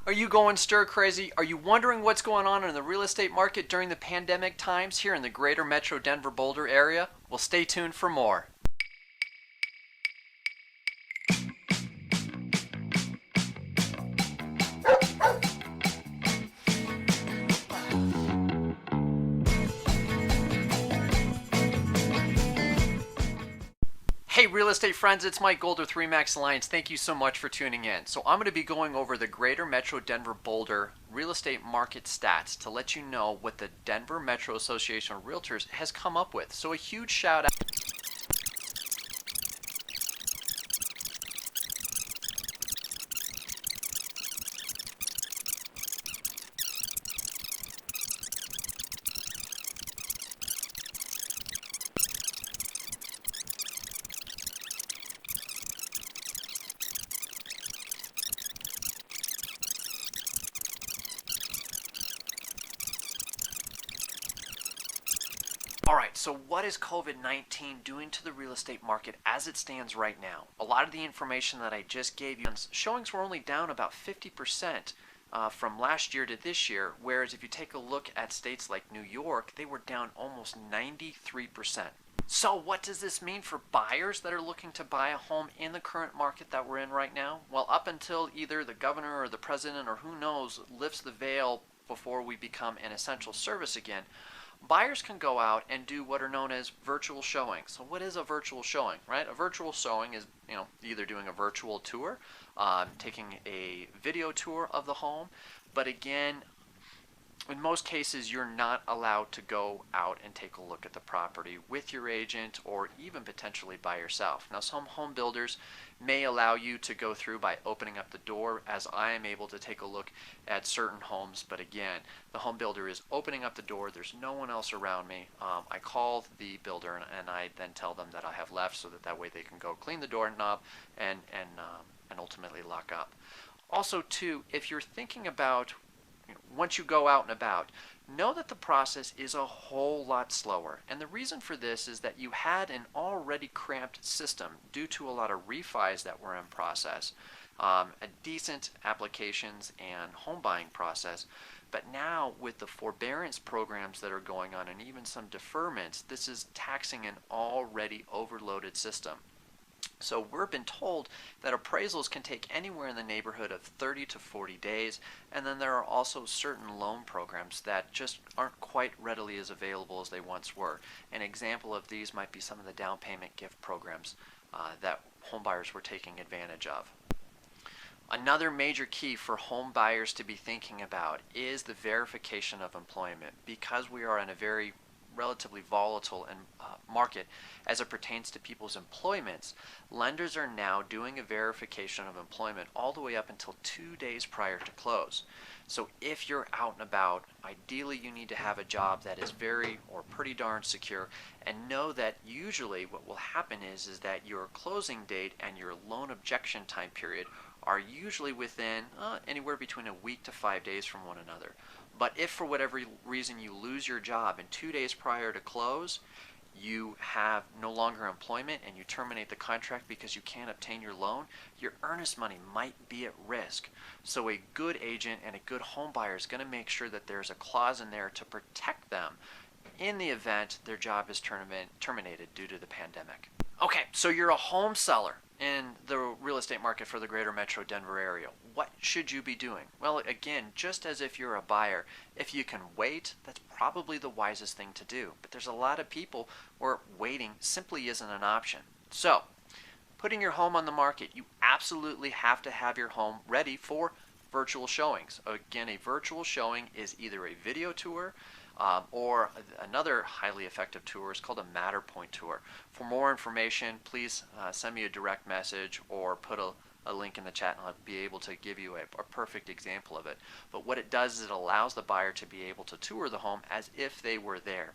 Are you going stir crazy? Are you wondering what's going on in the real estate market during the pandemic times here in the greater Metro Denver Boulder area? Well, stay tuned for more. Hey real estate friends, it's Mike Gold with RE/MAX Alliance. Thank you so much for tuning in. So I'm going to be going over the greater Metro Denver Boulder real estate market stats to let you know what the Denver Metro Association of Realtors has come up with. So a huge shout out. Alright, so what is COVID-19 doing to the real estate market as it stands right now? A lot of the information that I just gave you, showings were only down about 50% from last year to this year, whereas if you take a look at states like New York, they were down almost 93%. So what does this mean for buyers that are looking to buy a home in the current market that we're in right now? Well, up until either the governor or the president or who knows lifts the veil before we become an essential service again, buyers can go out and do what are known as virtual showings. So what is a virtual showing, right? A virtual showing is, either doing a virtual tour, taking a video tour of the home, but again, in most cases, you're not allowed to go out and take a look at the property with your agent or even potentially by yourself. Now, some home builders may allow you to go through by opening up the door, as I am able to take a look at certain homes. But again, the home builder is opening up the door. There's no one else around me. I call the builder and I then tell them that I have left, so that way they can go clean the doorknob and ultimately lock up. Also, too, if you're thinking about once you go out and about, know that the process is a whole lot slower. And the reason for this is that you had an already cramped system due to a lot of refis that were in process, a decent applications and home buying process. But now with the forbearance programs that are going on and even some deferments, this is taxing an already overloaded system. So we've been told that appraisals can take anywhere in the neighborhood of 30 to 40 days, and then there are also certain loan programs that just aren't quite readily as available as they once were. An example of these might be some of the down payment gift programs that home buyers were taking advantage of. Another major key for home buyers to be thinking about is the verification of employment. Because we are in a very relatively volatile market as it pertains to people's employments, lenders are now doing a verification of employment all the way up until 2 days prior to close. So if you're out and about, ideally you need to have a job that is very or pretty darn secure, and know that usually what will happen is that your closing date and your loan objection time period are usually within anywhere between a week to 5 days from one another. But if for whatever reason you lose your job and 2 days prior to close, you have no longer employment and you terminate the contract because you can't obtain your loan, your earnest money might be at risk. So a good agent and a good home buyer is going to make sure that there's a clause in there to protect them in the event their job is terminated due to the pandemic. Okay, so you're a home seller in the real estate market for the greater Metro Denver area. What should you be doing? Well, again, just as if you're a buyer, if you can wait, that's probably the wisest thing to do. But there's a lot of people where waiting simply isn't an option. So, putting your home on the market, you absolutely have to have your home ready for virtual showings. Again, a virtual showing is either a video tour, or another highly effective tour is called a Matterpoint tour. For more information, please send me a direct message or put a link in the chat, and I'll be able to give you a perfect example of it. But what it does is it allows the buyer to be able to tour the home as if they were there.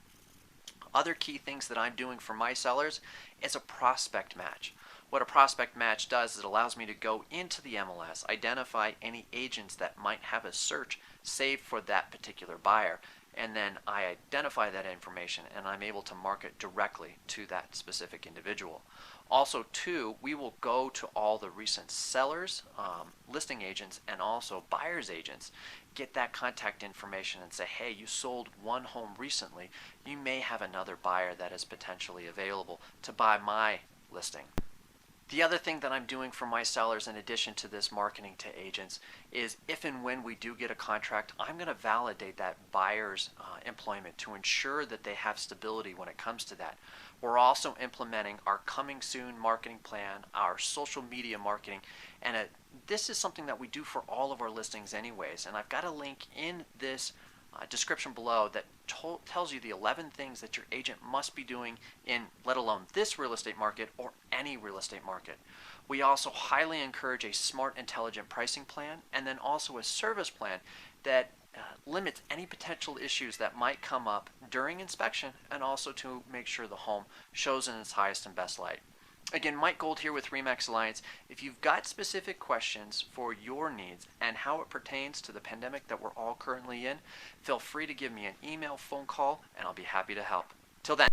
Other key things that I'm doing for my sellers is a prospect match. What a prospect match does is it allows me to go into the MLS, identify any agents that might have a search saved for that particular buyer, and then I identify that information and I'm able to market directly to that specific individual. Also, too, we will go to all the recent sellers, listing agents, and also buyers agents, get that contact information and say, hey, you sold one home recently. You may have another buyer that is potentially available to buy my listing. The other thing that I'm doing for my sellers in addition to this marketing to agents is if and when we do get a contract, I'm going to validate that buyer's employment to ensure that they have stability when it comes to that. We're also implementing our coming soon marketing plan, our social media marketing, and this is something that we do for all of our listings anyways. And I've got a link in this description below that tells you the 11 things that your agent must be doing in, let alone this real estate market or any real estate market. We also highly encourage a smart, intelligent pricing plan and then also a service plan that limits any potential issues that might come up during inspection and also to make sure the home shows in its highest and best light. Again, Mike Gold here with RE/MAX Alliance. If you've got specific questions for your needs and how it pertains to the pandemic that we're all currently in, feel free to give me an email, phone call, and I'll be happy to help. Till then.